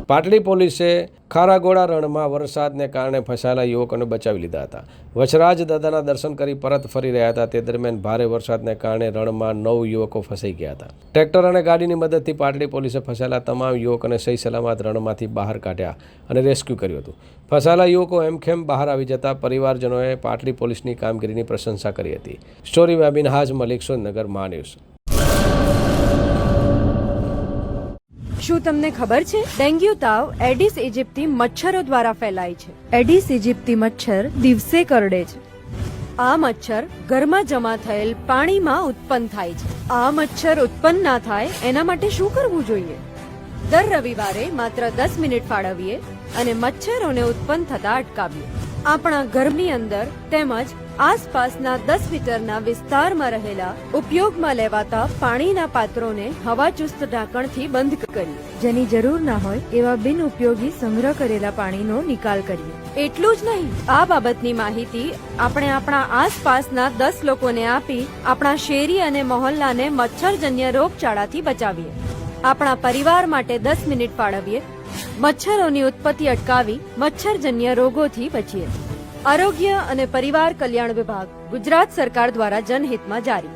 પાટડી પોલીસે ખારાગોડા રણમાં વરસાદને કારણે ફસાયેલા યુવકોને બચાવી લીધા હતા. વચરાજ દાદાના દર્શન કરી પરત ફરી રહ્યા હતા. તે દરમિયાન ભારે વરસાદને કારણે રણમાં 9 યુવકો ફસાઈ ગયા હતા. ટ્રેક્ટર અને ગાડીની મદદથી પાટડી પોલીસે ફસાયેલા તમામ યુવકોને સહી સલામત રણમાંથી બહાર કાઢ્યા અને રેસ્ક્યુ કર્યું હતું. ફસાયેલા યુવકો હેમખેમ બહાર આવી જતા પરિવારજનોએ પાટડી પોલીસની કામગીરીની પ્રશંસા કરી હતી. સ્ટોરી બાય મિનહાજ મલિક, સુરેન્દ્રનગર, મા ન્યૂઝ. શું તમને ખબર છે? ડેન્ગ્યુ તાવ એડિસ ઇજિપ્તી મચ્છરો દ્વારા ફેલાય છે. એડિસ ઇજિપ્તી મચ્છર દિવસે કરડે છે. આ મચ્છર ઘરમાં જમા થયેલ પાણીમાં ઉત્પન્ન થાય છે. આ મચ્છર ઉત્પન્ન ના થાય એના માટે શું કરવું જોઈએ? દર રવિવારે માત્ર 10 મિનિટ ફાળવીએ અને મચ્છરોને ઉત્પન્ન થતા અટકાવીએ. આપણા ઘરની અંદર તેમજ આસપાસના 10 મીટરના વિસ્તારમાં રહેલા ઉપયોગમાં લેવાતા પાણીના પાત્રોને હવાચુસ્ત ઢાંકણથી બંધ કરીએ. જેની જરૂર ના હોય એવા બિનઉપયોગી સંગ્રહ કરેલા પાણીનો નિકાલ કરીએ. એટલું જ નહીં, આ બાબતની માહિતી આપણે આપણા આસપાસના 10 લોકોને આપી આપણા શેરી અને મહોલ્લાને મચ્છરજન્ય રોગચાળાથી બચાવીએ. આપણા પરિવાર માટે 10 મિનિટ ફાળવીએ. મચ્છરોની ઉત્પત્તિ અટકાવી મચ્છરજન્ય રોગોથી બચીએ. આરોગ્ય અને પરિવાર કલ્યાણ વિભાગ, ગુજરાત સરકાર દ્વારા જનહિતમાં જારી.